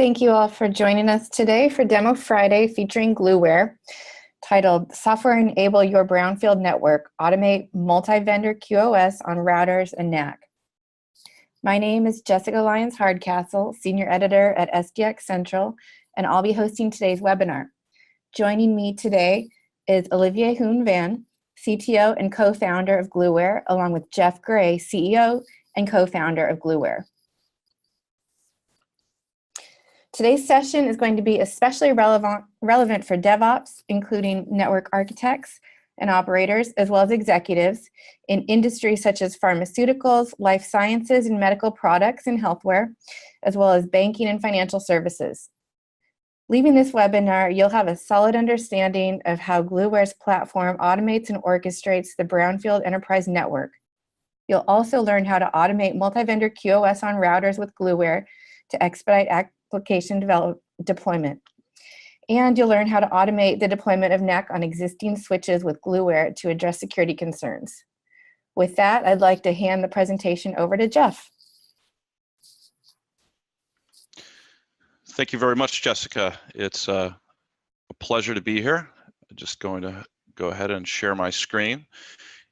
Thank you all for joining us today for Demo Friday featuring Gluware, titled Software Enable Your Brownfield Network, Automate Multi-Vendor QoS on Routers and NAC. My name is Jessica Lyons-Hardcastle, Senior Editor at SDxCentral, and I'll be hosting today's webinar. Joining me today is Olivier Hoon-Van, CTO and co-founder of Gluware, along with Jeff Gray, CEO and co-founder of Gluware. Today's session is going to be especially relevant for DevOps, including network architects and operators, as well as executives in industries such as pharmaceuticals, life sciences, and medical products and healthware, as well as banking and financial services. Leaving this webinar, you'll have a solid understanding of how Gluware's platform automates and orchestrates the Brownfield enterprise network. You'll also learn how to automate multi-vendor QoS on routers with Gluware to expedite application deployment. And you'll learn how to automate the deployment of NAC on existing switches with Gluware to address security concerns. With that, I'd like to hand the presentation over to Jeff. Thank you very much, Jessica. It's a pleasure to be here. I'm just going to go ahead and share my screen.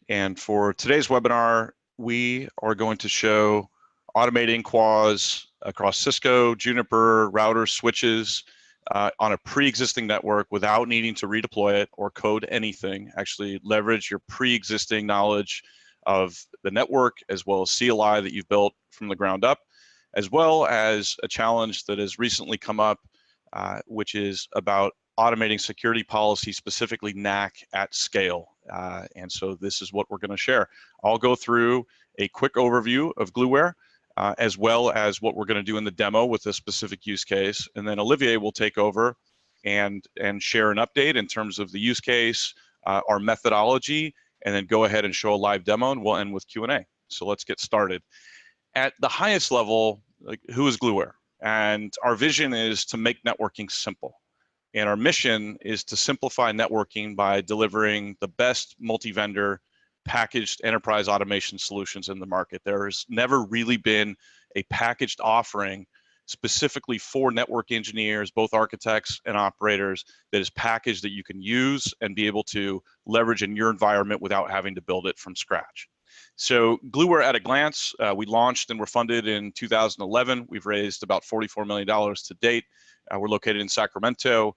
And for today's webinar, we are going to show automating QoS across Cisco, Juniper, routers, switches on a pre-existing network without needing to redeploy it or code anything. Actually leverage your pre-existing knowledge of the network as well as CLI that you've built from the ground up, as well as a challenge that has recently come up, which is about automating security policy, specifically NAC at scale. And so this is what we're going to share. I'll go through a quick overview of Gluware, as well as what we're going to do in the demo with a specific use case. And then Olivier will take over and share an update in terms of the use case, our methodology, and then go ahead and show a live demo, and we'll end with Q&A. So let's get started. At the highest level, who is Gluware? And our vision is to make networking simple. And our mission is to simplify networking by delivering the best multi-vendor packaged enterprise automation solutions in the market. There has never really been a packaged offering specifically for network engineers, both architects and operators, that is packaged that you can use and be able to leverage in your environment without having to build it from scratch. So Gluware at a glance, we launched and were funded in 2011. We've raised about $44 million to date. We're located in Sacramento.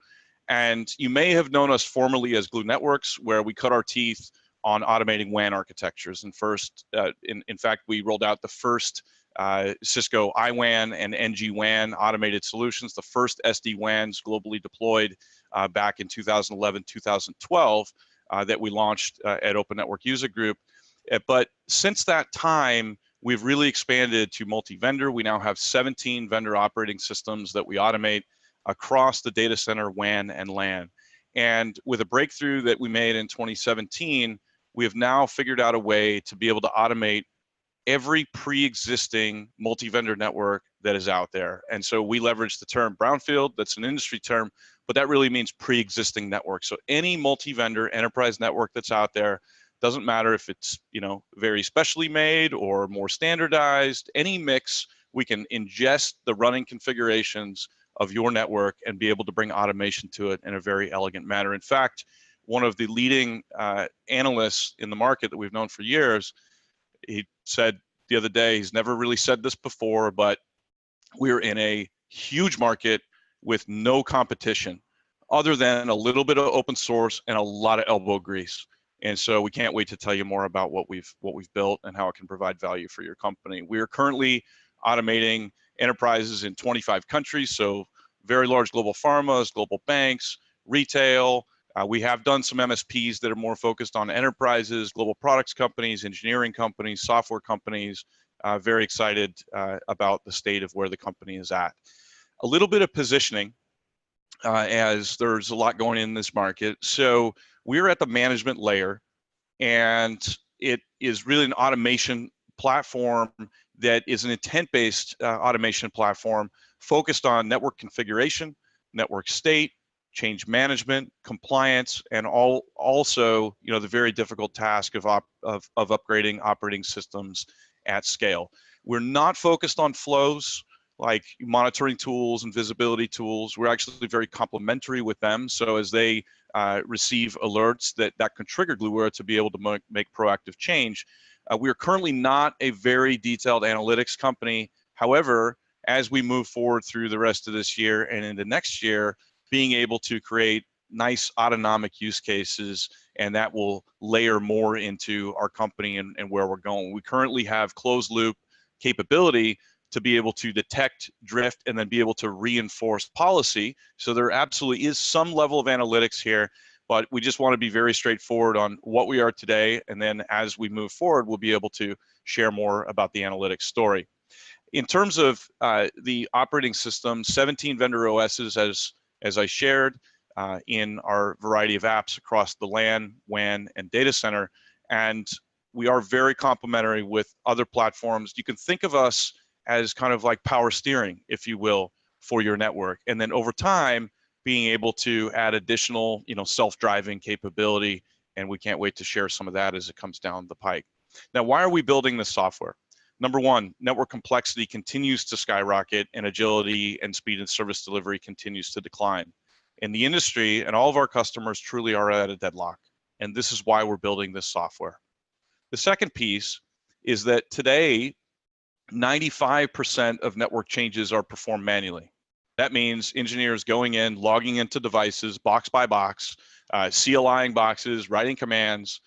And you may have known us formerly as Glue Networks, where we cut our teeth on automating WAN architectures. And first, in fact, we rolled out the first Cisco IWAN and NG WAN automated solutions, the first SD-WANs globally deployed back in 2011, 2012, that we launched at Open Network User Group. But since that time, we've really expanded to multi-vendor. We now have 17 vendor operating systems that we automate across the data center, WAN, and LAN. And with a breakthrough that we made in 2017, we have now figured out a way to be able to automate every pre-existing multi-vendor network that is out there. And so we leverage the term Brownfield. That's an industry term, but that really means pre-existing network. So any multi-vendor enterprise network that's out there, doesn't matter if it's, very specially made or more standardized, any mix, we can ingest the running configurations of your network and be able to bring automation to it in a very elegant manner. In fact, one of the leading analysts in the market that we've known for years, he said the other day, he's never really said this before, but we're in a huge market with no competition other than a little bit of open source and a lot of elbow grease. And so we can't wait to tell you more about what we've built and how it can provide value for your company. We are currently automating enterprises in 25 countries, so very large global pharmas, global banks, retail. We have done some MSPs that are more focused on enterprises, global products companies, engineering companies, software companies. Very excited about the state of where the company is at. A little bit of positioning, as there's a lot going in this market. So we're at the management layer, and it is really an automation platform that is an intent-based automation platform focused on network configuration, network state, change management, compliance, and also the very difficult task of upgrading operating systems at scale. We're not focused on flows. like monitoring tools and visibility tools. We're actually very complementary with them. So as they receive alerts that can trigger Gluware to be able to make proactive change. We are currently not a very detailed analytics company. However, as we move forward through the rest of this year and into next year, being able to create nice autonomic use cases, and that will layer more into our company and where we're going. We currently have closed loop capability to be able to detect drift and then be able to reinforce policy. So there absolutely is some level of analytics here, but we just want to be very straightforward on what we are today. And then as we move forward, we'll be able to share more about the analytics story. In terms of the operating system, 17 vendor OSs as I shared in our variety of apps across the LAN, WAN, and data center. And we are very complementary with other platforms. You can think of us as kind of like power steering, if you will, for your network. And then over time, being able to add additional, self-driving capability. And we can't wait to share some of that as it comes down the pike. Now, why are we building this software? Number one, network complexity continues to skyrocket, and agility and speed and service delivery continues to decline. In the industry, and all of our customers truly are at a deadlock. And this is why we're building this software. The second piece is that today, 95% of network changes are performed manually. That means engineers going in, logging into devices, box by box, CLIing boxes, writing commands.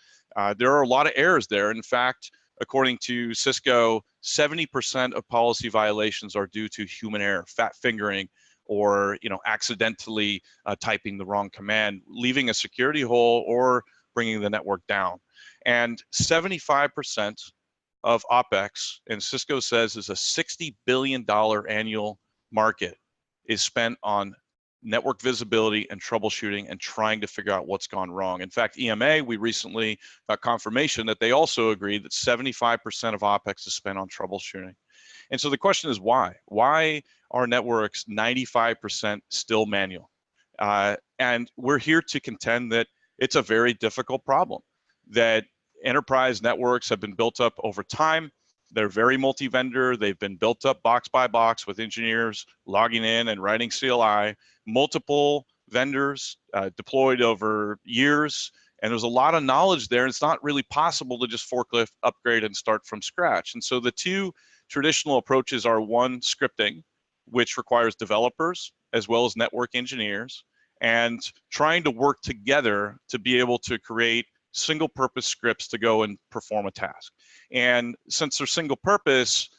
There are a lot of errors there. In fact, according to Cisco, 70% of policy violations are due to human error, fat fingering, or accidentally typing the wrong command, leaving a security hole or bringing the network down. And 75% of OpEx, and Cisco says is a $60 billion annual market, is spent on network visibility and troubleshooting and trying to figure out what's gone wrong. In fact, EMA, we recently got confirmation that they also agreed that 75% of OpEx is spent on troubleshooting. And so the question is why? Why are networks 95% still manual? And we're here to contend that it's a very difficult problem, that enterprise networks have been built up over time. They're very multi-vendor. They've been built up box by box with engineers logging in and writing CLI, multiple vendors deployed over years. And there's a lot of knowledge there. It's not really possible to just forklift, upgrade, and start from scratch. And so the two traditional approaches are one, scripting, which requires developers as well as network engineers, and trying to work together to be able to create single purpose scripts to go and perform a task. And since they're single purpose,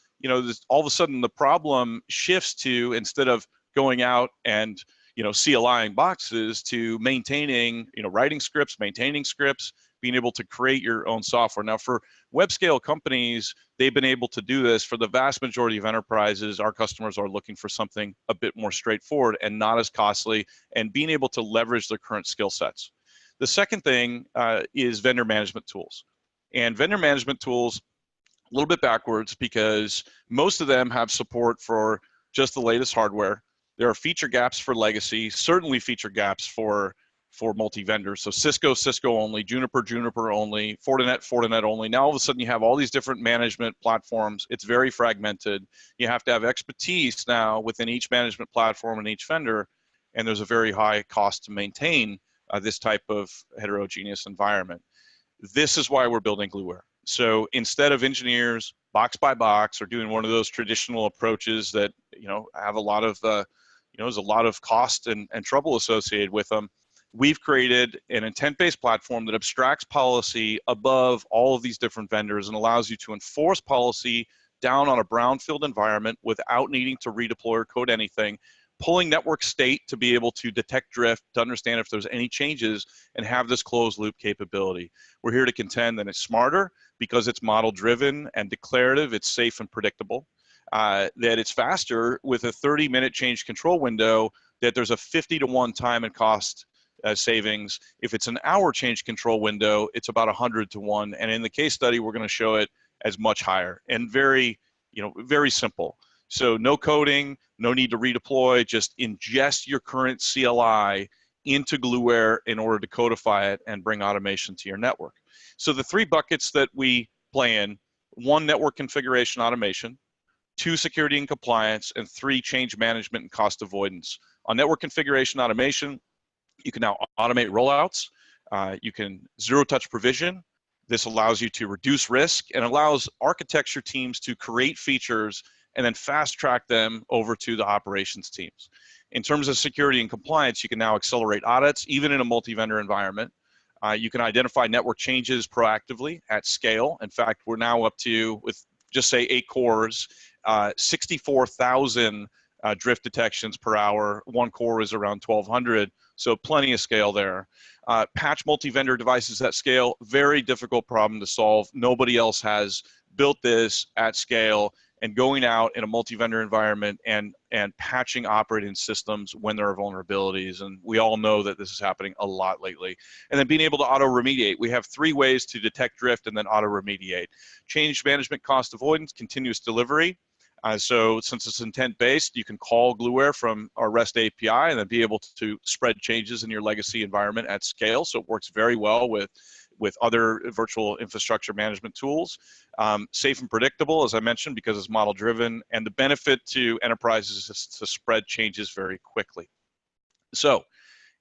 all of a sudden the problem shifts to, instead of going out and CLIing boxes, to maintaining, writing scripts, maintaining scripts, being able to create your own software. Now, for web scale companies, they've been able to do this. For the vast majority of enterprises, our customers are looking for something a bit more straightforward and not as costly, and being able to leverage their current skill sets. The second thing is vendor management tools. And vendor management tools, a little bit backwards, because most of them have support for just the latest hardware. There are feature gaps for legacy, certainly feature gaps for multi-vendors. So Cisco only, Juniper only, Fortinet only. Now all of a sudden you have all these different management platforms. It's very fragmented. You have to have expertise now within each management platform and each vendor, and there's a very high cost to maintain this type of heterogeneous environment. This is why we're building Gluware. So instead of engineers box by box or doing one of those traditional approaches that have a lot of there's a lot of cost and trouble associated with them, we've created an intent-based platform that abstracts policy above all of these different vendors and allows you to enforce policy down on a brownfield environment without needing to redeploy or code anything, pulling network state to be able to detect drift, to understand if there's any changes, and have this closed loop capability. We're here to contend that it's smarter because it's model driven and declarative, it's safe and predictable, that it's faster with a 30-minute change control window, that there's a 50-to-1 time and cost savings. If it's an hour change control window, it's about 100-to-1. And in the case study, we're going to show it as much higher and very simple. So no coding, no need to redeploy, just ingest your current CLI into Gluware in order to codify it and bring automation to your network. So the three buckets that we play in: one, network configuration automation; 2, security and compliance, and 3, change management and cost avoidance. On network configuration automation, you can now automate rollouts. You can zero-touch provision. This allows you to reduce risk and allows architecture teams to create features and then fast-track them over to the operations teams. In terms of security and compliance, you can now accelerate audits, even in a multi-vendor environment. You can identify network changes proactively at scale. In fact, we're now up to, with just say 8 cores, 64,000 drift detections per hour. 1 core is around 1,200, so plenty of scale there. Patch multi-vendor devices at scale, very difficult problem to solve. Nobody else has built this at scale, and going out in a multi-vendor environment and patching operating systems when there are vulnerabilities. And we all know that this is happening a lot lately. And then being able to auto-remediate. We have 3 ways to detect drift and then auto-remediate. Change management, cost avoidance, continuous delivery. So since it's intent-based, you can call Gluware from our REST API and then be able to spread changes in your legacy environment at scale. So it works very well with other virtual infrastructure management tools. Safe and predictable, as I mentioned, because it's model-driven, and the benefit to enterprises is to spread changes very quickly. So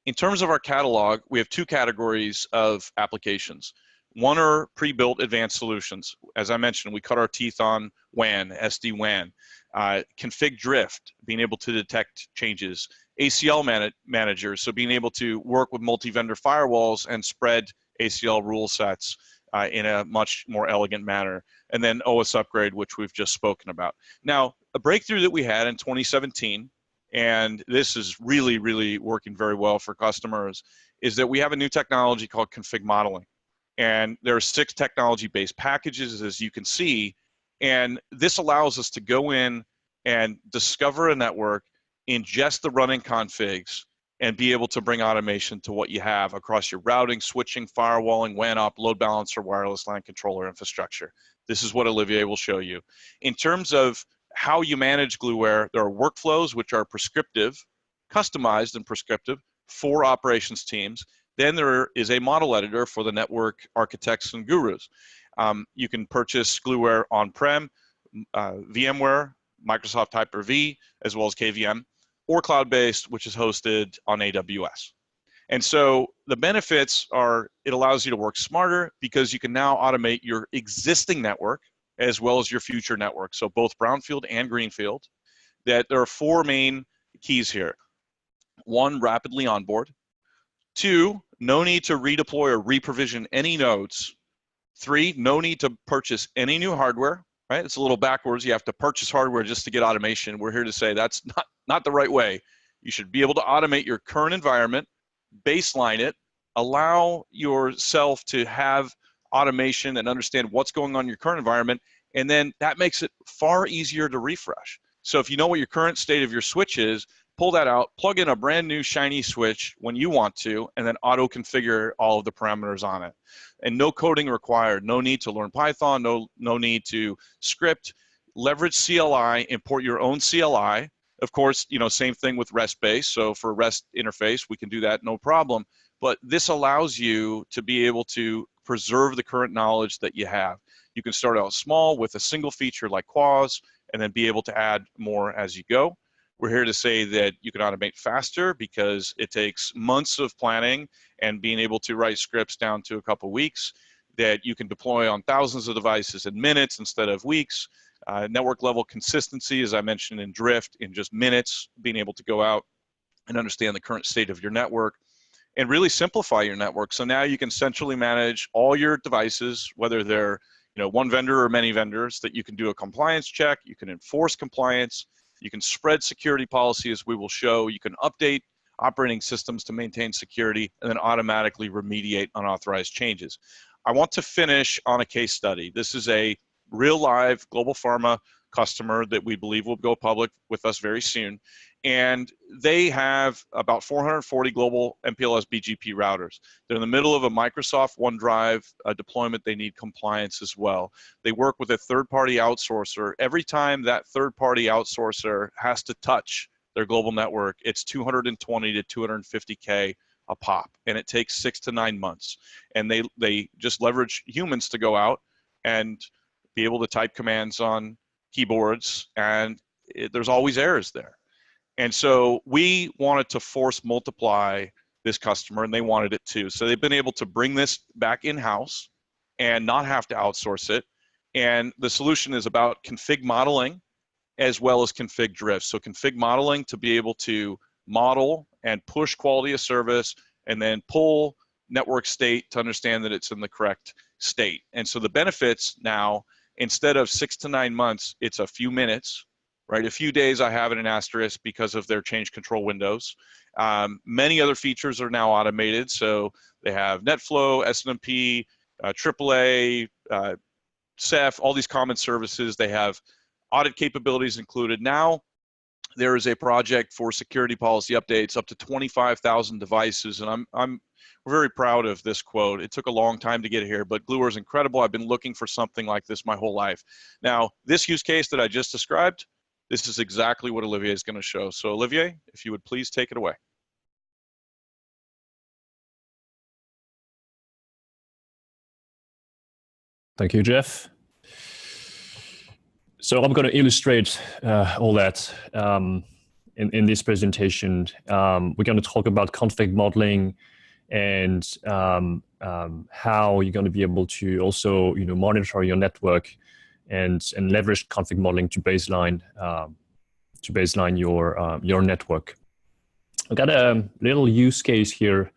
in terms of our catalog, we have 2 categories of applications. One are pre-built advanced solutions. As I mentioned, we cut our teeth on WAN, SD-WAN, config drift, being able to detect changes, ACL managers, so being able to work with multi-vendor firewalls and spread ACL rule sets in a much more elegant manner, and then OS upgrade, which we've just spoken about. Now, a breakthrough that we had in 2017, and this is really, really working very well for customers, is that we have a new technology called config modeling. And there are 6 technology-based packages, as you can see, and this allows us to go in and discover a network, ingest the running configs, and be able to bring automation to what you have across your routing, switching, firewalling, WAN up, load balancer, wireless LAN controller infrastructure. This is what Olivier will show you. In terms of how you manage Gluware, there are workflows which are prescriptive, customized and prescriptive for operations teams. Then there is a model editor for the network architects and gurus. You can purchase Gluware on-prem, VMware, Microsoft Hyper-V, as well as KVM, or cloud-based, which is hosted on AWS. And so the benefits are it allows you to work smarter because you can now automate your existing network as well as your future network. So both Brownfield and Greenfield. That there are 4 main keys here. 1, rapidly onboard. 2, no need to redeploy or reprovision any nodes. 3, no need to purchase any new hardware, right? It's a little backwards. You have to purchase hardware just to get automation. We're here to say that's not the right way. You should be able to automate your current environment, baseline it, allow yourself to have automation and understand what's going on in your current environment, and then that makes it far easier to refresh. So if you know what your current state of your switch is, pull that out, plug in a brand new shiny switch when you want to, and then auto-configure all of the parameters on it. And no coding required, no need to learn Python, no need to script. Leverage CLI, import your own CLI. Of course, same thing with REST-based. So for REST interface, we can do that, no problem. But this allows you to be able to preserve the current knowledge that you have. You can start out small with a single feature like QoS, and then be able to add more as you go. We're here to say that you can automate faster because it takes months of planning and being able to write scripts down to a couple weeks, that you can deploy on thousands of devices in minutes instead of weeks. Network level consistency, as I mentioned, in drift, in just minutes, being able to go out and understand the current state of your network and really simplify your network. So now you can centrally manage all your devices, whether they're one vendor or many vendors, that you can do a compliance check, you can enforce compliance, you can spread security policy, as we will show, you can update operating systems to maintain security, and then automatically remediate unauthorized changes. I want to finish on a case study. This is a real live global pharma customer that we believe will go public with us very soon. And they have about 440 global MPLS BGP routers. They're in the middle of a Microsoft OneDrive deployment. They need compliance as well. They work with a third-party outsourcer. Every time that third-party outsourcer has to touch their global network, it's 220 to 250K a pop, and it takes 6 to 9 months. And they just leverage humans to go out and be able to type commands on keyboards, and there's always errors there. And so we wanted to force multiply this customer, and they wanted it too. So they've been able to bring this back in-house and not have to outsource it. And the solution is about config modeling as well as config drift. So config modeling to be able to model and push quality of service, and then pull network state to understand that it's in the correct state. And so the benefits now, instead of 6 to 9 months, it's a few minutes, right? A few days I have it in asterisk because of their change control windows. Many other features are now automated. So they have NetFlow, SNMP, AAA, Ceph, all these common services. They have audit capabilities included. Now there is a project for security policy updates up to 25,000 devices, and we're very proud of this quote. It took a long time to get here, but Gluware is incredible. I've been looking for something like this my whole life. Now, this use case that I just described, this is exactly what Olivier is going to show. So Olivier, if you would please take it away. Thank you, Jeff. So I'm going to illustrate all that in this presentation. We're going to talk about config modeling and how you're going to be able to also, monitor your network and leverage config modeling to baseline your network. I've got a little use case here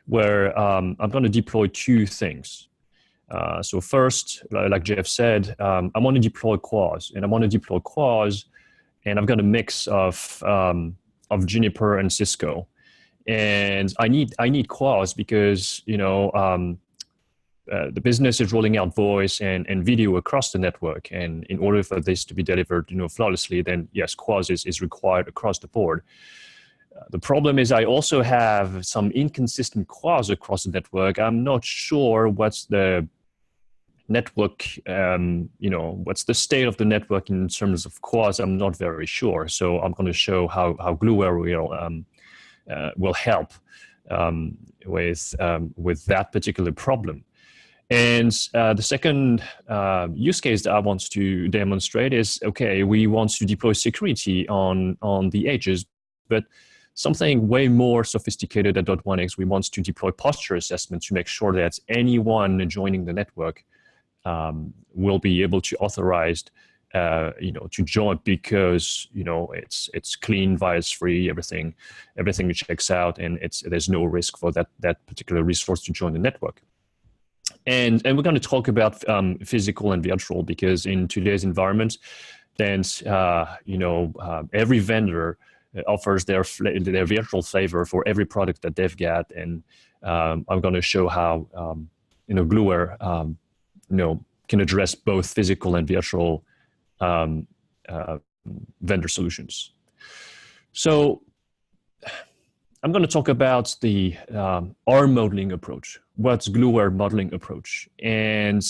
where I'm going to deploy two things. So first, like Jeff said, I want to deploy QoS, and I've got a mix of Juniper and Cisco, and I need QoS because the business is rolling out voice and video across the network, and in order for this to be delivered flawlessly, then yes, QoS is required across the board. The problem is I also have some inconsistent QoS across the network. I'm not sure what's the network, what's the state of the network in terms of QoS. I'm not very sure. So I'm going to show how Gluware will help with that particular problem. And the second use case that I want to demonstrate is, okay, we want to deploy security on the edges, but something way more sophisticated at .1x, we want to deploy posture assessment to make sure that anyone joining the network will be able to authorize, to join because it's clean, virus-free, everything checks out, and there's no risk for that particular resource to join the network. And we're going to talk about physical and virtual because in today's environment, then every vendor offers their virtual flavor for every product that they've got, and I'm going to show how Gluware can address both physical and virtual vendor solutions. So I'm going to talk about the our modeling approach. What's Gluware modeling approach? And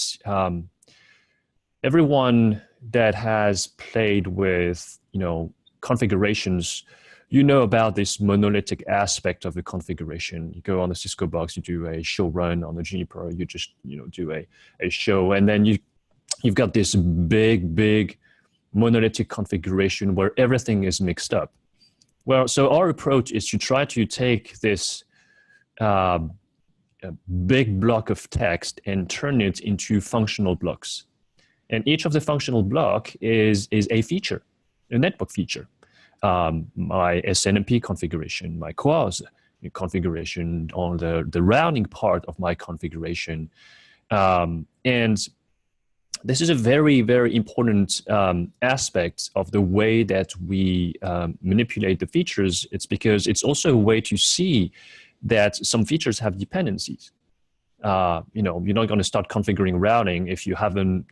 everyone that has played with configurations, about this monolithic aspect of the configuration. You go on the Cisco box, you do a show run. On the Juniper, you just do a show, and then you've got this big monolithic configuration where everything is mixed up. Well, so our approach is to try to take this big block of text and turn it into functional blocks, and each of the functional block is a feature, a network feature. My SNMP configuration, my QoS configuration on the routing part of my configuration. And this is a very, very important aspect of the way that we manipulate the features. It's because it's also a way to see that some features have dependencies. You're not going to start configuring routing if you haven't,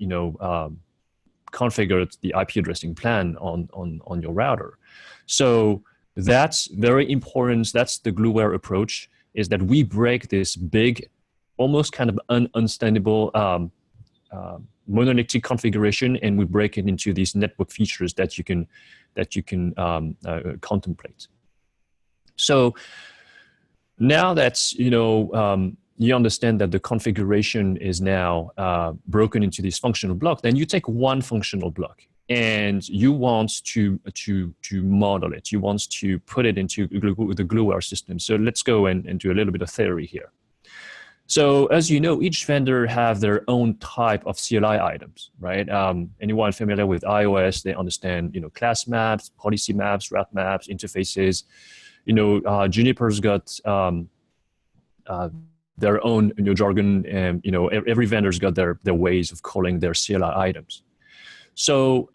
configured the IP addressing plan on your router. So that's very important. That's the Gluware approach, is that we break this big, almost kind of ununderstandable monolithic configuration, and we break it into these network features that you can contemplate. So now that you understand that the configuration is now broken into this functional block, then you take one functional block and you want to model it. You want to put it into the Gluware system. So let's go and do a little bit of theory here. So as you know, each vendor have their own type of CLI items, right? Anyone familiar with iOS, they understand, class maps, policy maps, route maps, interfaces. Juniper's got their own jargon, and every vendor's got their ways of calling their CLI items. So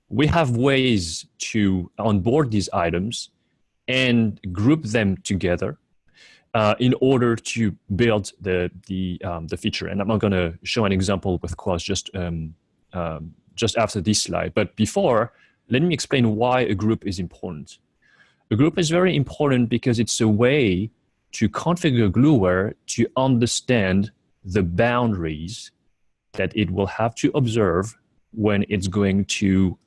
we have ways to onboard these items and group them together in order to build the feature. And I'm going to show an example with Quaz just after this slide. But before, let me explain why a group is important. A group is very important because it's a way to configure Gluware to understand the boundaries that it will have to observe when it's going to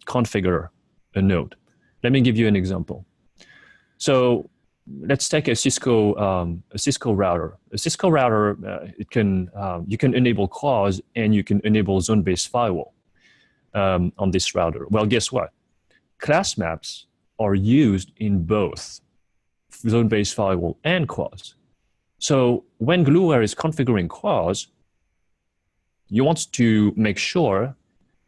configure a node. Let me give you an example. So let's take a Cisco router. A Cisco router, you can enable Quaz and you can enable zone-based firewall on this router. Well, guess what? Class maps are used in both zone-based firewall and Quaz. So when Gluware is configuring Quaz, you want to make sure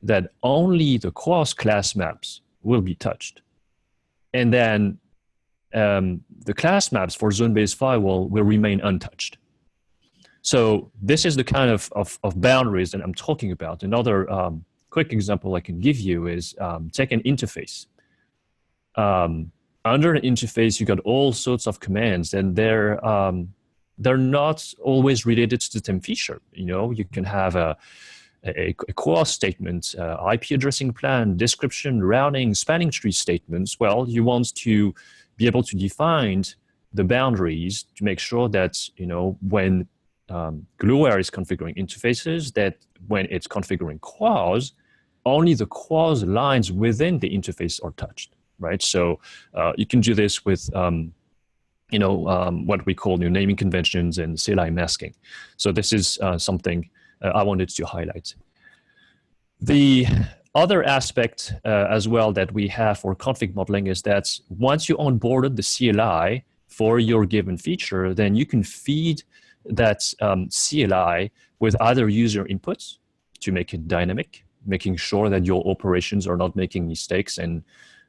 that only the Quaz class maps will be touched. And then the class maps for zone-based firewall will remain untouched. So this is the kind of boundaries that I'm talking about. Another quick example I can give you is take an interface. Under an interface, you got all sorts of commands, and they're not always related to the same feature. You can have a Quaz statement, IP addressing plan, description, routing, spanning tree statements. Well, you want to be able to define the boundaries to make sure that, when Gluware is configuring interfaces, that when it's configuring Quaz, only the Quaz lines within the interface are touched, right? So you can do this with, what we call naming conventions and CLI masking. So this is something I wanted to highlight. The other aspect as well that we have for config modeling is that once you onboarded the CLI for your given feature, then you can feed that CLI with other user inputs to make it dynamic, making sure that your operations are not making mistakes, and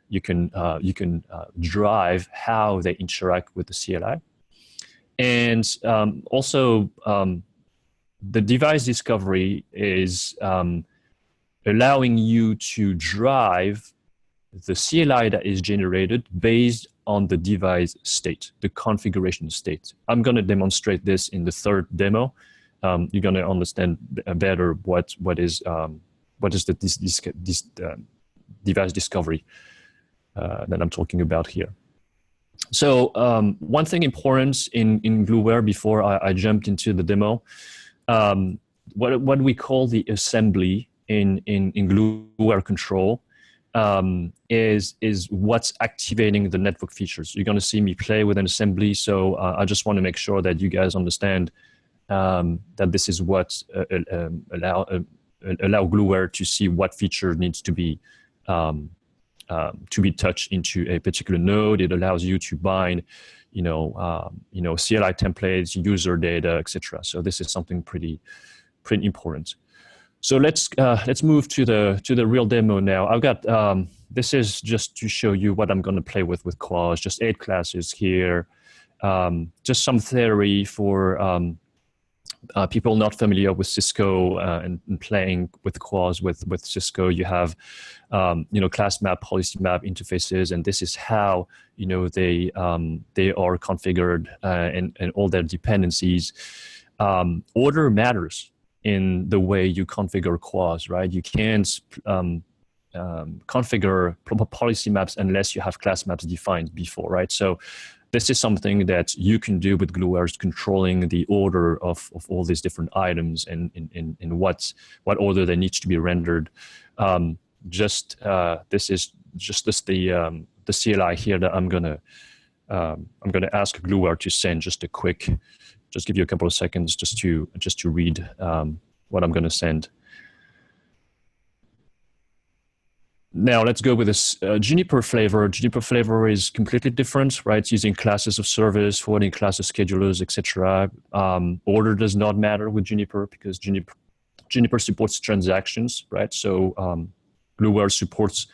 you can drive how they interact with the CLI. And also, the device discovery is allowing you to drive the CLI that is generated based on the device state, the configuration state. I'm going to demonstrate this in the third demo. You're going to understand better what is this device discovery that I'm talking about here. So one thing important in Gluware before I jumped into the demo, what we call the assembly in Gluware control is what's activating the network features. You're going to see me play with an assembly, so I just want to make sure that you guys understand that this is what allow Gluware to see what feature needs to be touched into a particular node. It allows you to bind, CLI templates, user data, etc. So this is something pretty important. So let's move to the real demo now. I've got this is just to show you what I'm going to play with Quaz. Just 8 classes here. Just some theory for people not familiar with Cisco and playing with Quaz with Cisco. You have class map, policy map interfaces, and this is how they are configured and all their dependencies. Order matters in the way you configure Quaz, right? You can't configure proper policy maps unless you have class maps defined before, right? So this is something that you can do with Gluware, is controlling the order of all these different items and in what order they need to be rendered. This is the CLI here that I'm gonna ask Gluware to send just give you a couple of seconds just to read what I'm going to send. Now let's go with this Juniper flavor. Juniper flavor is completely different, right? It's using classes of service, forwarding classes, schedulers, etc. Order does not matter with Juniper because Juniper supports transactions, right? So Gluware supports,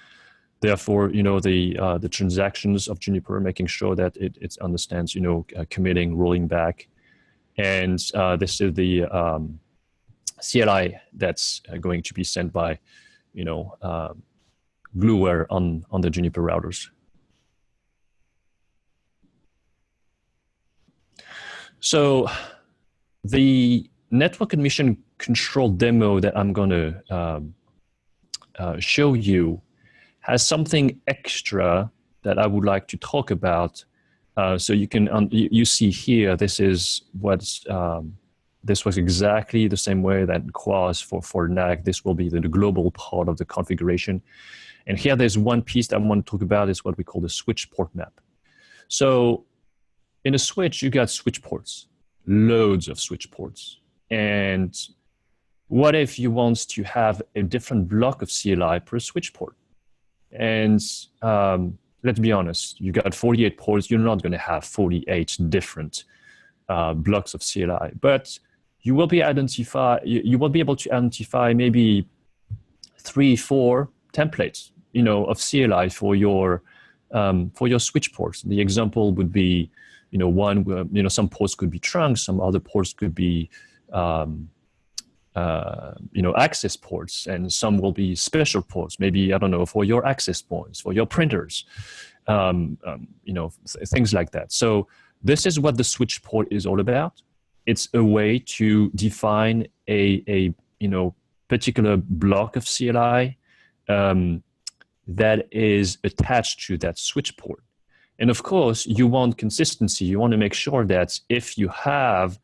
therefore, the transactions of Juniper, making sure that it understands, committing, rolling back, and this is the CLI that's going to be sent by, Gluware on the Juniper routers. So the network admission control demo that I'm going to show you has something extra that I would like to talk about. So you can you see here, this is what's this was exactly the same way that was for NAC. This will be the global part of the configuration. And here there's one piece that I want to talk about is what we call the switch port map. So in a switch, you got switch ports, loads of switch ports. And what if you want to have a different block of CLI per switch port? And let's be honest, you got 48 ports, you're not going to have 48 different blocks of CLI, but you will be you will be able to identify maybe 3-4 templates, of CLI for your switch ports. The example would be, one where, some ports could be trunks, some other ports could be, access ports, and some will be special ports. Maybe, I don't know, for your access points, for your printers, things like that. So this is what the switch port is all about. It's a way to define a particular block of CLI that is attached to that switch port. And of course, you want consistency. You want to make sure that if you have,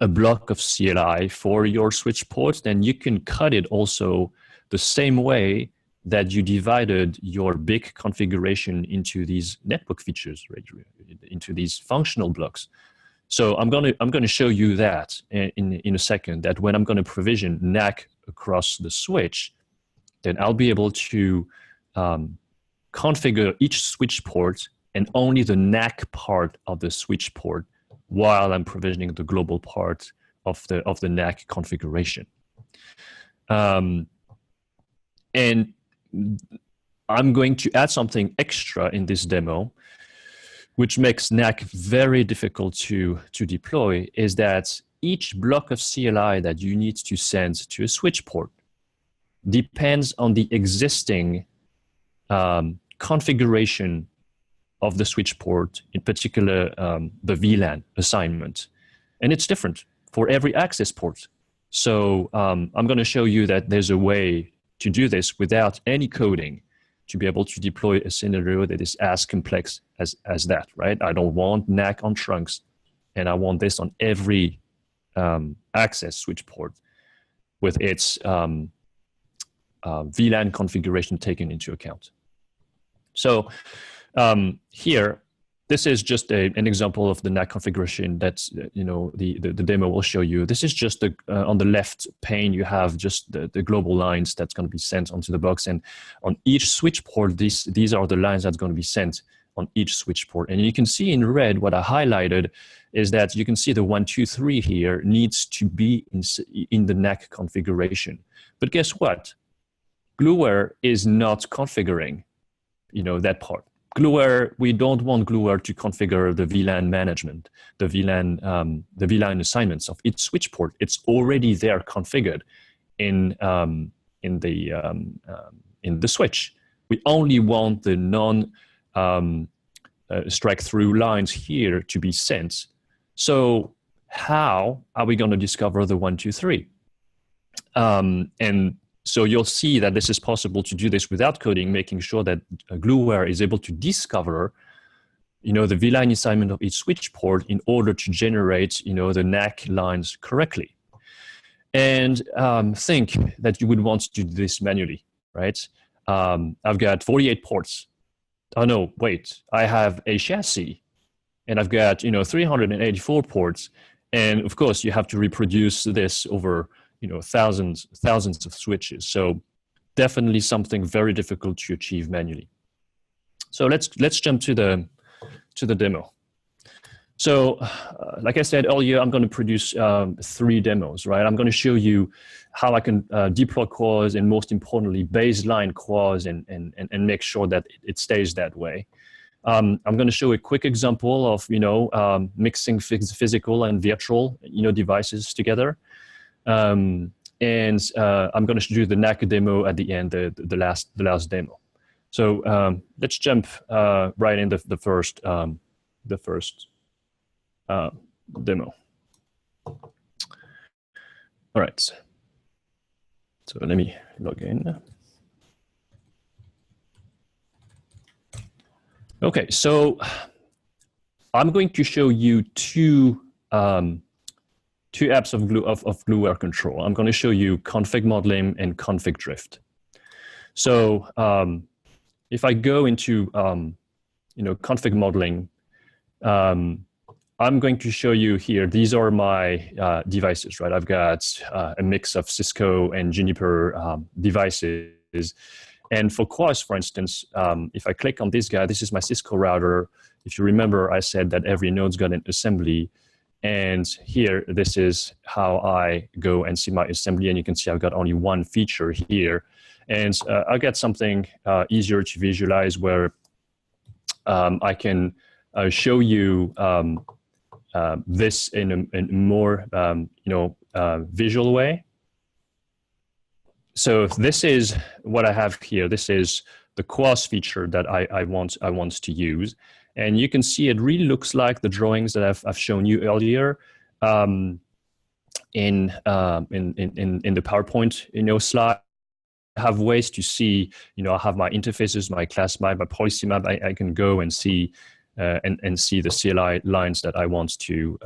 a block of CLI for your switch ports, then you can cut it also the same way that you divided your big configuration into these network features, right? Into these functional blocks. So I'm going to show you that in a second, that when I'm going to provision NAC across the switch, then I'll be able to configure each switch port and only the NAC part of the switch port while I'm provisioning the global part of the NAC configuration. And I'm going to add something extra in this demo, which makes NAC very difficult to deploy, is that each block of CLI that you need to send to a switch port depends on the existing configuration of the switch port, in particular the VLAN assignment. And it's different for every access port. So I'm going to show you that there's a way to do this without any coding to be able to deploy a scenario that is as complex as that, right? I don't want NAC on trunks, and I want this on every access switch port with its VLAN configuration taken into account. So here, this is just an example of the NAC configuration that's, the demo will show you. This is just on the left pane, you have just the global lines that's going to be sent onto the box. And on each switch port, these are the lines that's going to be sent on each switch port. And you can see in red, what I highlighted is that you can see the 1, 2, 3 here needs to be in the NAC configuration. But guess what? Gluware is not configuring, that part. Gluware, we don't want Gluware to configure the VLAN management, the VLAN assignments of each switch port. It's already there configured in the switch. We only want the strike-through lines here to be sent. So how are we going to discover the 1, 2, 3? And so you'll see that this is possible to do this without coding, making sure that Gluware is able to discover, the VLAN assignment of each switch port in order to generate, the NAC lines correctly. And think that you would want to do this manually, right? I've got 48 ports. Oh no, wait, I have a chassis, and I've got 384 ports, and of course you have to reproduce this over thousands of switches. So definitely something very difficult to achieve manually. So let's jump to the demo. So like I said earlier, I'm going to produce 3 demos, right? I'm going to show you how I can deploy CORS, and most importantly, baseline CORS and make sure that it stays that way. I'm going to show a quick example of, mixing physical and virtual, devices together. And I'm going to do the NAC demo at the end, the last demo. So let's jump right in the first demo. All right. So let me log in. Okay, so I'm going to show you two apps of Gluware control. I'm going to show you config modeling and config drift. So if I go into config modeling, I'm going to show you here, these are my devices, right? I've got a mix of Cisco and Juniper devices. And for CORS, for instance, if I click on this guy, this is my Cisco router. If you remember, I said that every node's got an assembly. And here, this is how I go and see my assembly. And you can see I've got only one feature here. And I'll get something easier to visualize where I can show you this in a more visual way. So this is what I have here. This is the CORS feature that I want to use, and you can see it really looks like the drawings that I've shown you earlier in the PowerPoint slide. I have ways to see. I have my interfaces, my class map, my policy map. I can go and see and see the CLI lines that I want to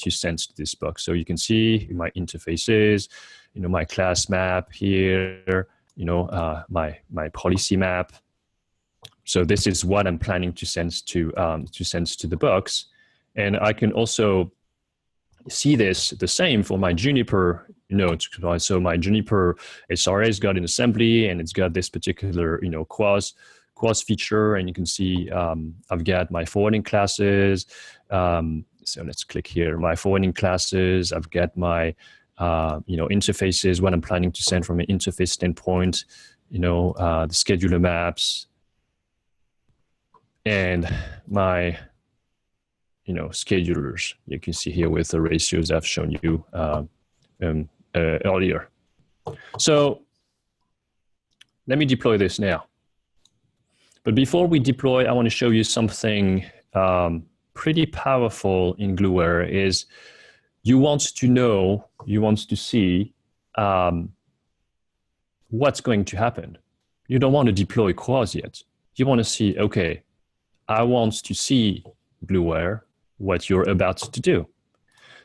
send to this box. So you can see my interfaces. My class map here, my policy map. So this is what I'm planning to send to the box. And I can also see this the same for my Juniper nodes. So my Juniper SRA has got an assembly, and it's got this particular, CORS feature. And you can see I've got my forwarding classes. So let's click here, my forwarding classes. I've got my interfaces, what I'm planning to send from an interface standpoint, the scheduler maps, and my, schedulers. You can see here with the ratios I've shown you earlier. So let me deploy this now. But before we deploy, I want to show you something pretty powerful in Gluware. Is you want to see what's going to happen. You don't want to deploy CORS yet. You want to see, okay, I want to see, Gluware, what you're about to do.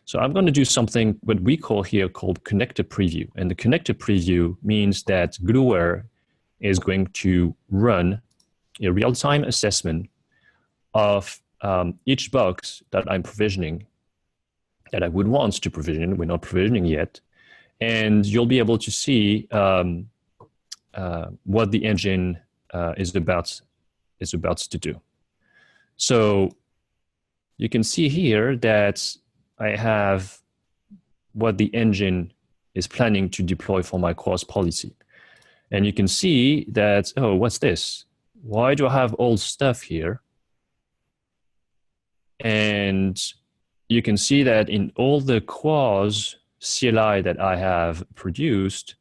So I'm going to do something what we call here called connector preview. And the connector preview means that Gluware is going to run a real-time assessment of each box that I'm provisioning, that I would want to provision. We're not provisioning yet. And you'll be able to see what the engine is about to do. So you can see here that I have what the engine is planning to deploy for my CORS policy. And you can see that, oh, what's this? Why do I have old stuff here? And you can see that in all the CORS CLI that I have produced,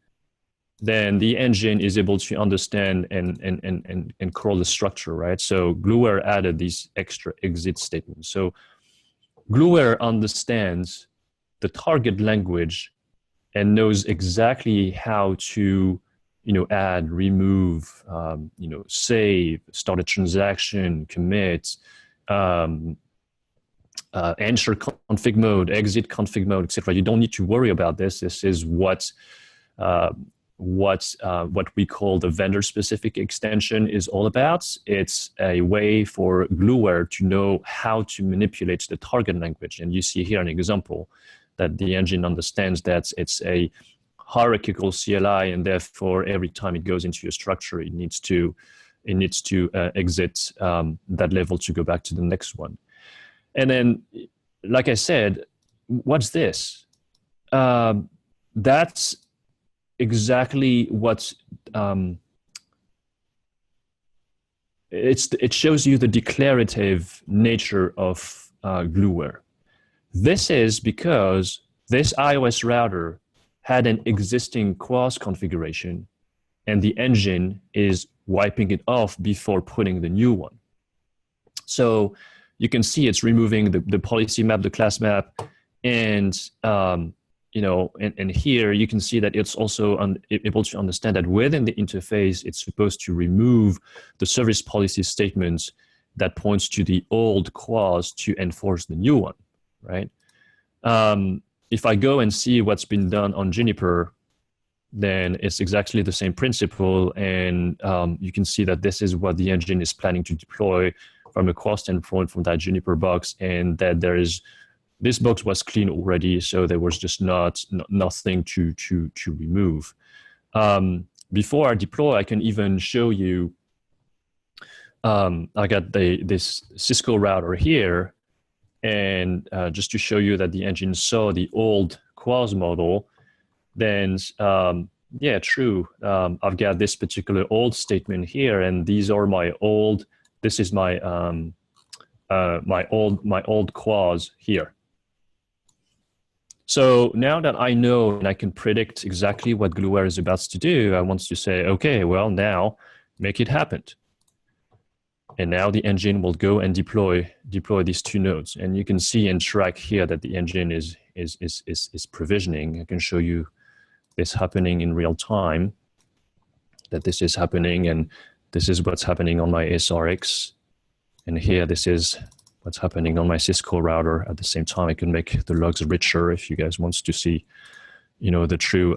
then the engine is able to understand and crawl the structure, right? So Gluware added these extra exit statements. So Gluware understands the target language and knows exactly how to, add, remove, save, start a transaction, commit, enter config mode, exit config mode, etc. You don't need to worry about this. This is what we call the vendor-specific extension is all about. It's a way for Gluware to know how to manipulate the target language. And you see here an example that the engine understands that it's a hierarchical CLI, and therefore every time it goes into a structure, it needs to exit that level to go back to the next one. And then, like I said, what's this? That's exactly what it shows you the declarative nature of Gluware. This is because this iOS router had an existing QoS configuration, and the engine is wiping it off before putting the new one. So you can see it's removing the policy map, the class map, and you know, and here you can see that it's also able to understand that within the interface, it's supposed to remove the service policy statements that points to the old QoS to enforce the new one, right? If I go and see what's been done on Juniper, then it's exactly the same principle, and you can see that this is what the engine is planning to deploy from a QoS standpoint from that Juniper box, and that there is, this box was clean already, so there was just nothing to remove. Before I deploy, I can even show you, I got this Cisco router here, and just to show you that the engine saw the old QoS model, then yeah, true. I've got this particular old statement here, and these are my old, this is my my old QoS here. So now that I know and I can predict exactly what Gluware is about to do, I want to say, okay, well, now make it happen. And now the engine will go and deploy these two nodes. And you can see and track here that the engine is provisioning. I can show you this happening in real time, that this is happening, and this is what's happening on my SRX. And here, this is what's happening on my Cisco router. At the same time, I can make the logs richer if you guys want to see, you know, the true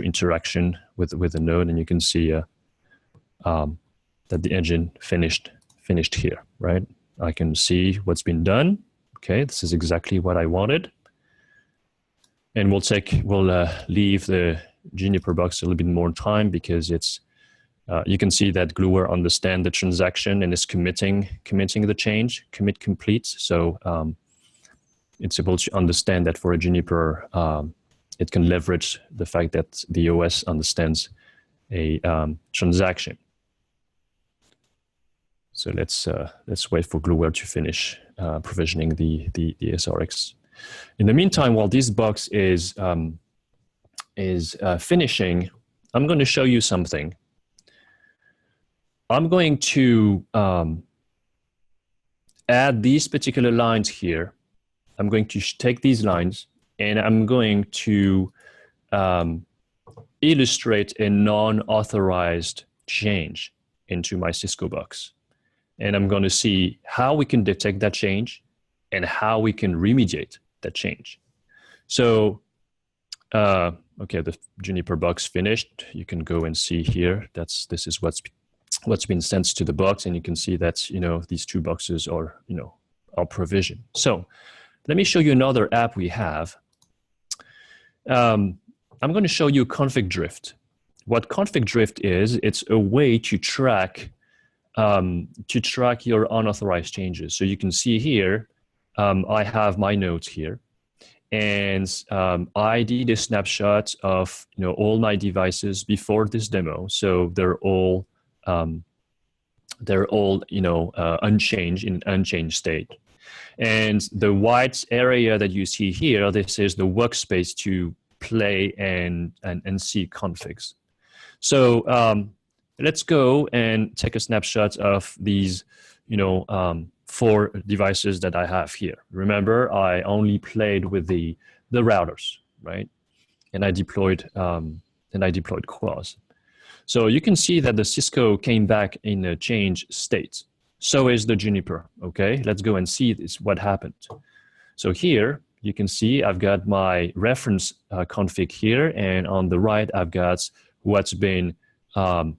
interaction with the node. And you can see that the engine finished here, right? I can see what's been done. Okay, this is exactly what I wanted. And we'll leave the Juniper box a little bit more time, because it's you can see that Gluware understands the transaction and is committing the change, commit complete. So it's able to understand that for a Juniper, it can leverage the fact that the OS understands a transaction. So let's wait for Gluware to finish provisioning the SRX. In the meantime, while this box is finishing, I'm going to show you something. I'm going to add these particular lines here. I'm going to take these lines, and I'm going to illustrate a non-authorized change into my Cisco box. And I'm going to see how we can detect that change and how we can remediate that change. So, okay, the Juniper box finished. You can go and see here. This is what's been sent to the box, and you can see that, you know, these two boxes are, you know, are provisioned. So let me show you another app we have. I'm going to show you config drift. What config drift is, it's a way to track your unauthorized changes. So you can see here, I have my nodes here, and I did a snapshot of, you know, all my devices before this demo. So they're all you know, unchanged, in unchanged state. And the white area that you see here, this is the workspace to play and see configs. So let's go and take a snapshot of these, you know, 4 devices that I have here. Remember, I only played with the routers, right? And I deployed QoS. So you can see that the Cisco came back in a changed state. So is the Juniper. Okay, let's go and see what happened. So here you can see I've got my reference config here, and on the right I've got what's been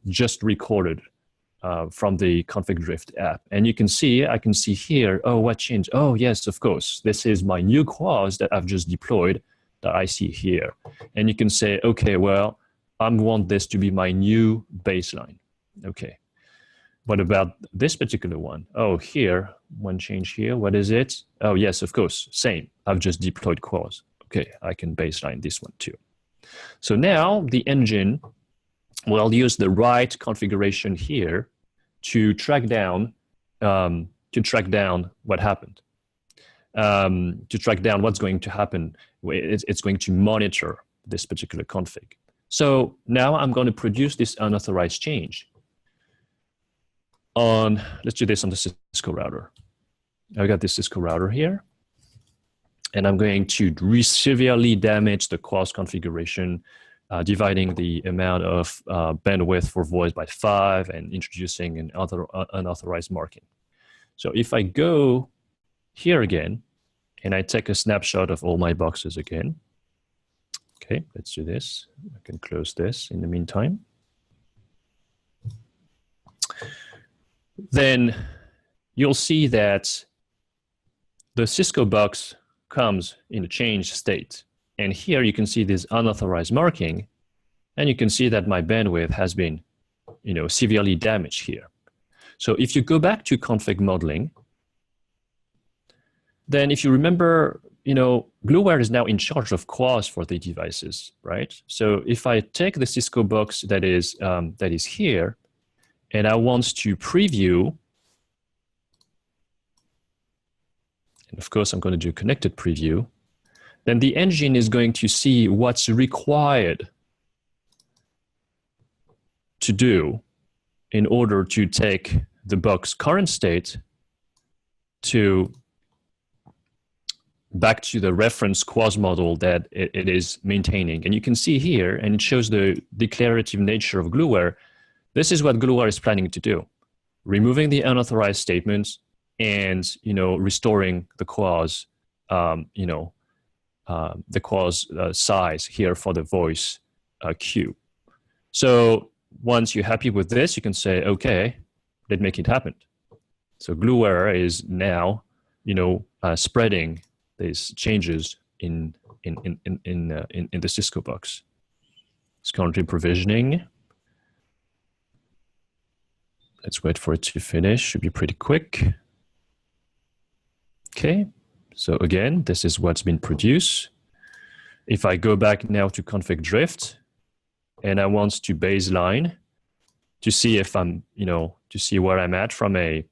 just recorded from the config drift app. And you can see, I can see here, oh, what changed? Oh, yes, of course. This is my new QoS that I've just deployed that I see here. And you can say, okay, well, I want this to be my new baseline. Okay. What about this particular one? Oh, here, one change here. What is it? Oh, yes, of course, same. I've just deployed CORS. Okay, I can baseline this one too. So now the engine will use the right configuration here to track down what happened, to track down what's going to happen. It's going to monitor this particular config. So now I'm going to produce this unauthorized change. Let's do this on the Cisco router. I've got this Cisco router here, and I'm going to severely damage the CORS configuration, dividing the amount of bandwidth for voice by 5 and introducing an unauthorized marking. So if I go here again, and I take a snapshot of all my boxes again, okay, let's do this. I can close this in the meantime. Then you'll see that the Cisco box comes in a changed state. And here you can see this unauthorized marking, and you can see that my bandwidth has been, severely damaged here. So if you go back to config modeling, then if you remember, Gluware is now in charge of CORS for the devices, right? So if I take the Cisco box that is here, and I want to preview, and of course I'm going to do connected preview, then the engine is going to see what's required to do in order to take the box current state back to the reference CORS model that it is maintaining. And you can see here, and it shows the declarative nature of Gluware. This is what Gluware is planning to do, removing the unauthorized statements and restoring the CORS, the CORS size here for the voice queue. So once you're happy with this, you can say, okay, let's make it happen. So Gluware is now, spreading these changes in the Cisco box. It's currently provisioning. Let's wait for it to finish. Should be pretty quick. Okay, so again, this is what's been produced. If I go back now to config drift, and I want to baseline to see if I'm, to see where I'm at from a,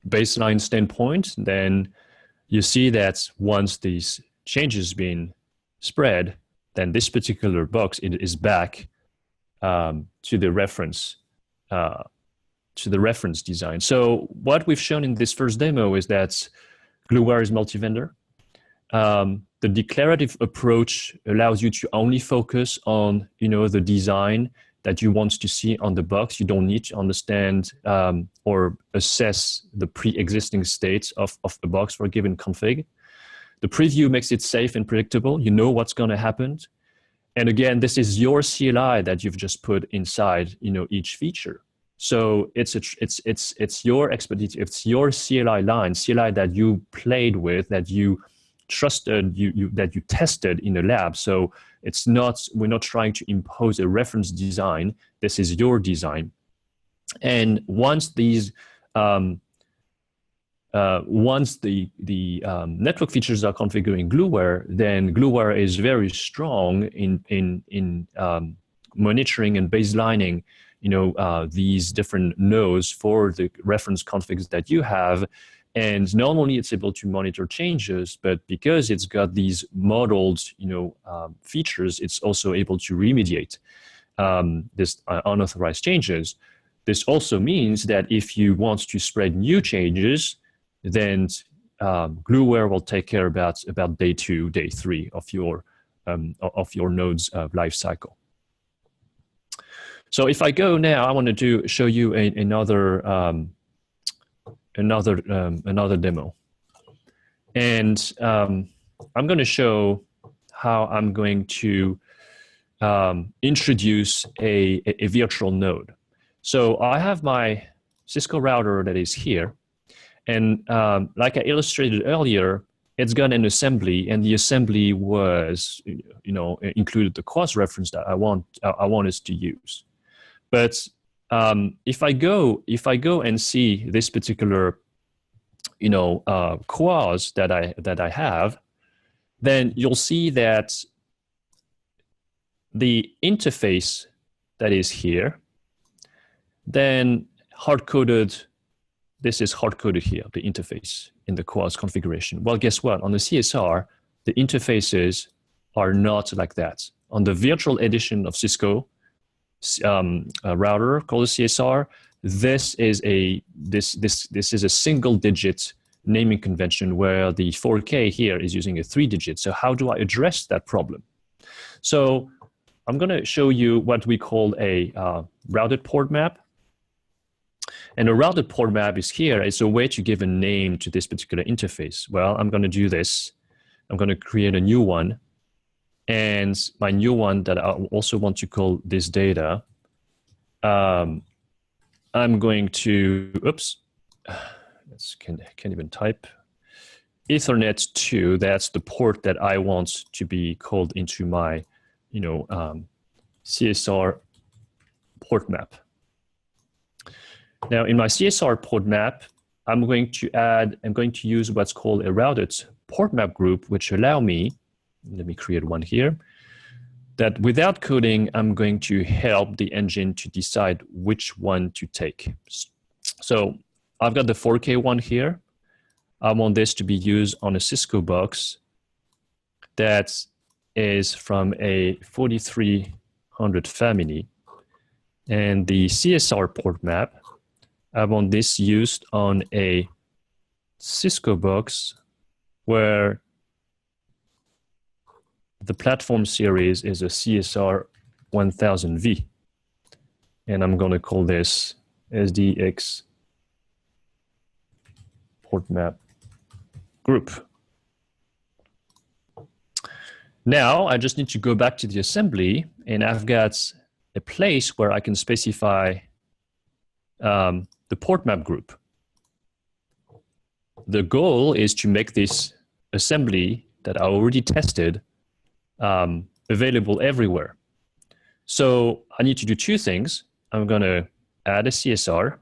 baseline standpoint, then you see that once these changes been spread, then this particular box is back to the reference design. So what we've shown in this first demo is that Gluware is multi-vendor. The declarative approach allows you to only focus on, the design that you want to see on the box. You don't need to understand or assess the pre-existing states of a box for a given config. The preview makes it safe and predictable. You know what's going to happen. And again, this is your CLI that you've just put inside, each feature. So it's your expertise. It's your CLI line, CLI that you played with, that you trusted, that you tested in the lab. So we're not trying to impose a reference design. This is your design. And once these, once the network features are configuring Gluware, then Gluware is very strong in monitoring and baselining, these different nodes for the reference configs that you have. And not only it's able to monitor changes, but because it's got these modeled, features, it's also able to remediate this unauthorized changes. This also means that if you want to spread new changes, then Gluware will take care about day 2, day 3 of your node's life cycle. So if I go now, I want to show you another demo, and I'm going to show how I'm going to introduce a virtual node. So I have my Cisco router that is here, and like I illustrated earlier, it's got an assembly, and the assembly was, included the cross reference that I want us to use. But if I go and see this particular, clause that I have, then you'll see that the interface that is here, then hard-coded. This is hard-coded here, the interface in the clause configuration. Well, guess what? On the CSR, the interfaces are not like that. On the virtual edition of Cisco router called a CSR, this is a single-digit naming convention, where the 4K here is using a 3-digit. So how do I address that problem? So I'm going to show you what we call a routed port map. And a routed port map is here. It's a way to give a name to this particular interface. Well, I'm going to do this. I'm going to create a new one. And my new one that I also want to call this data, I'm going to, oops, can't even type. Ethernet 2, that's the port that I want to be called into my, CSR port map. Now in my CSR port map, I'm going to use what's called a routed port map group, which allow me, let me create one here, that without coding, I'm going to help the engine to decide which one to take. So I've got the 4K one here. I want this to be used on a Cisco box that is from a 4300 family. And the CSR port map, I want this used on a Cisco box where the platform series is a CSR 1000V. And I'm going to call this SDx port map group. Now I just need to go back to the assembly, and I've got a place where I can specify the port map group. The goal is to make this assembly that I already tested available everywhere. So I need to do two things. I'm going to add a CSR.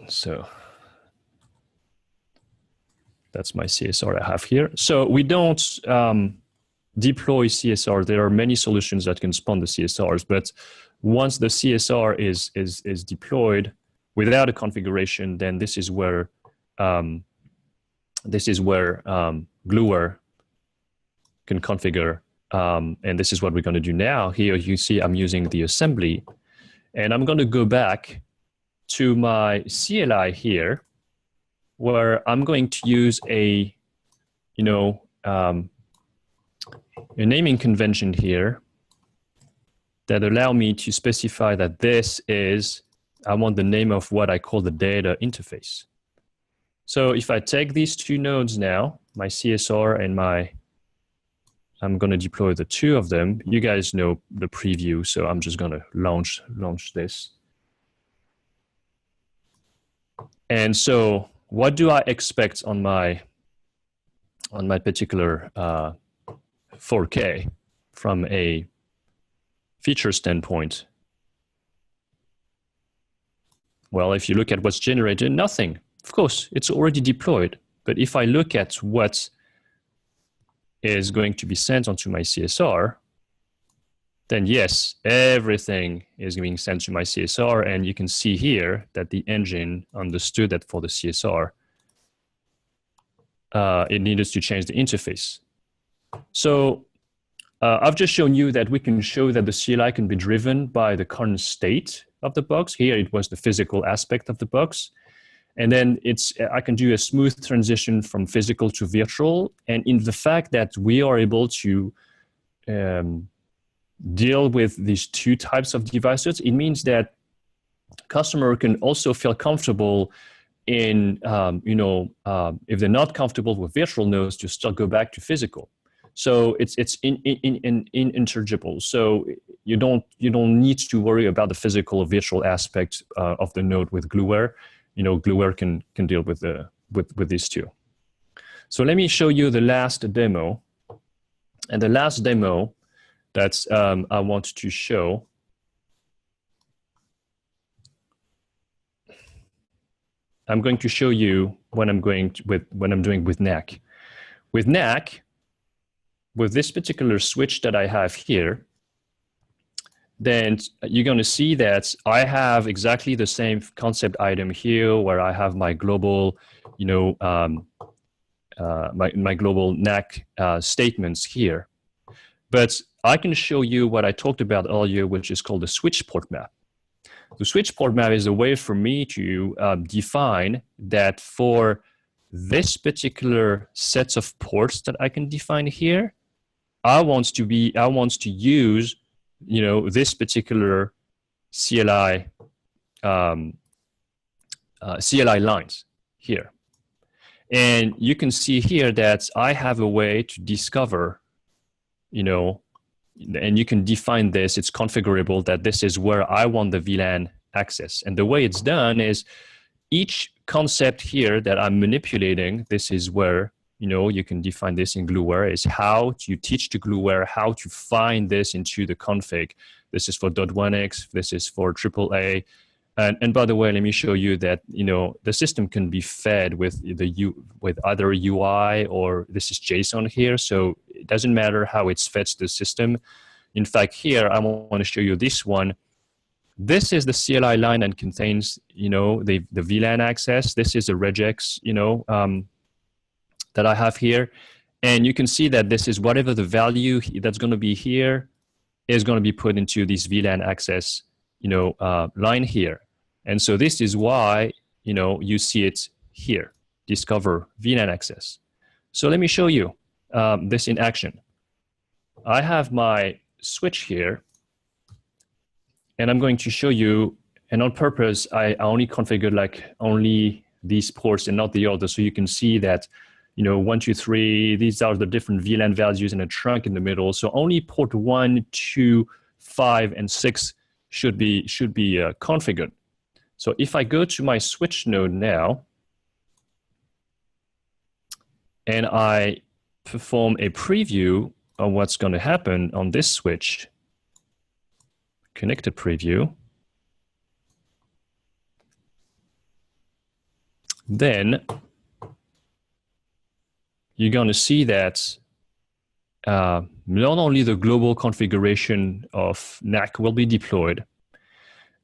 So that's my CSR I have here. So we don't deploy CSR. There are many solutions that can spawn the CSRs, but once the CSR is deployed without a configuration, then this is where Gluware can configure, and this is what we're going to do now. Here you see I'm using the assembly, and I'm going to go back to my CLI here, where I'm going to use a naming convention here that allow me to specify that this is, I want the name of what I call the data interface. So if I take these two nodes now, my CSR and I'm going to deploy the two of them. You guys know the preview, so I'm just going to launch this. And so what do I expect on my particular 4K from a feature standpoint? Well, if you look at what's generated, nothing. Of course, it's already deployed. But if I look at what is going to be sent onto my CSR, then yes, everything is being sent to my CSR. And you can see here that the engine understood that for the CSR, it needed to change the interface. So I've just shown you that we can show that the CLI can be driven by the current state of the box. Here it was the physical aspect of the box. And then I can do a smooth transition from physical to virtual. And in the fact that we are able to deal with these two types of devices, it means that customer can also feel comfortable in, if they're not comfortable with virtual nodes, to still go back to physical. So it's interchangeable. So you don't need to worry about the physical or virtual aspect of the node with Gluware. Gluware can deal with these two. So let me show you the last demo. And the last demo that I want to show. I'm going to show you when I'm doing with NAC. With NAC, with this particular switch that I have here, then you're going to see that I have exactly the same concept item here, where I have my global, my global NAC statements here. But I can show you what I talked about earlier, which is called the switch port map. The switch port map is a way for me to define that for this particular sets of ports that I can define here, I want to use, this particular CLI CLI lines here. And you can see here that I have a way to discover, and you can define this, it's configurable that this is where I want the VLAN access. And the way it's done is each concept here that I'm manipulating, this is where, you can define this in Gluware, is how to teach to Gluware how to find this into the config. This is for .1x, this is for AAA. And by the way, let me show you that, the system can be fed with with either UI or this is JSON here. So it doesn't matter how it's fed to the system. In fact, here, I want to show you this one. This is the CLI line that contains, the VLAN access. This is a regex, that I have here. And you can see that this is whatever the value that's going to be here is going to be put into this VLAN access, line here. And so this is why, you see it here, discover VLAN access. So let me show you this in action. I have my switch here, and I'm going to show you, and on purpose, I only configured only these ports and not the others. So you can see that, 1, 2, 3, these are the different VLAN values and a trunk in the middle. So only port 1, 2, 5, and 6 should be configured. So if I go to my switch node now, and I perform a preview of what's going to happen on this switch, connected preview, then you're going to see that not only the global configuration of NAC will be deployed,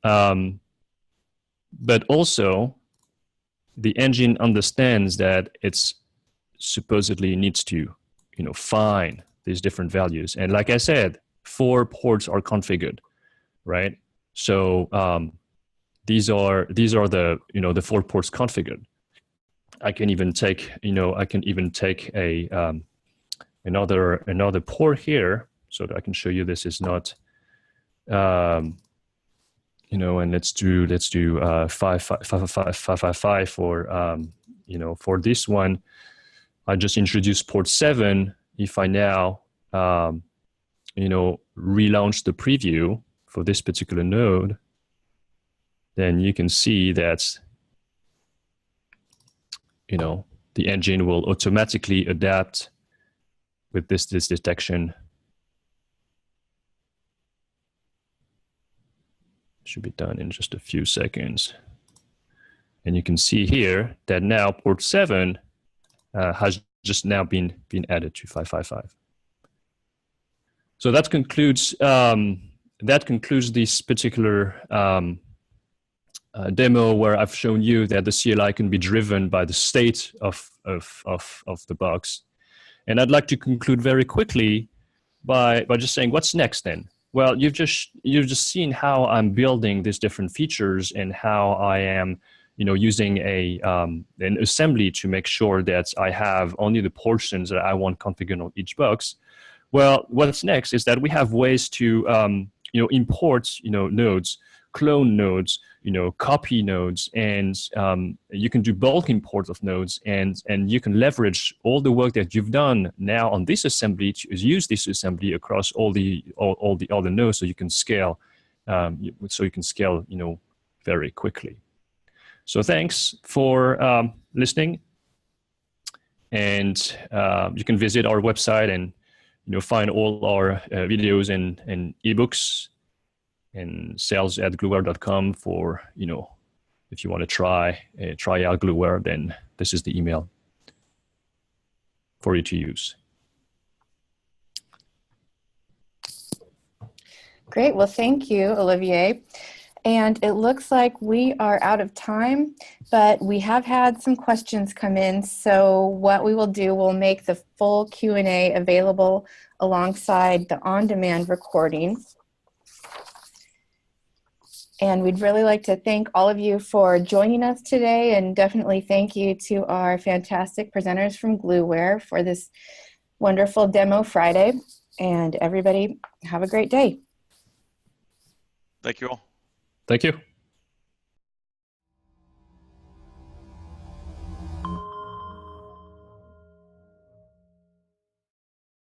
but also the engine understands that it's supposedly needs to, find these different values. And like I said, 4 ports are configured, right? So these are the, the 4 ports configured. I can even take, a another port here, so that I can show you this is not, and let's do 555 for, for this one. I just introduced port 7. If I now, relaunch the preview for this particular node, then you can see that, the engine will automatically adapt with this detection. Should be done in just a few seconds. And you can see here that now port 7 has just now been added to 555. So that concludes this particular demo, where I've shown you that the CLI can be driven by the state of the box. And I'd like to conclude very quickly by just saying, what's next then? Well, you've just seen how I'm building these different features and how I am, using an assembly to make sure that I have only the portions that I want configured on each box. Well, what's next is that we have ways to, import, nodes clone nodes, copy nodes, and you can do bulk import of nodes, and you can leverage all the work that you've done now on this assembly to use this assembly across all the other nodes, so you can scale, very quickly. So thanks for listening, and you can visit our website and find all our videos and ebooks, and sales@gluware.com for if you want to try out Gluware, then this is the email for you to use. Great. Well, thank you, Olivier. And it looks like we are out of time, but we have had some questions come in. So what we will do, we'll make the full Q&A available alongside the on-demand recording. And we'd really like to thank all of you for joining us today, and definitely thank you to our fantastic presenters from Gluware for this wonderful Demo Friday. And everybody, have a great day. Thank you all. Thank you.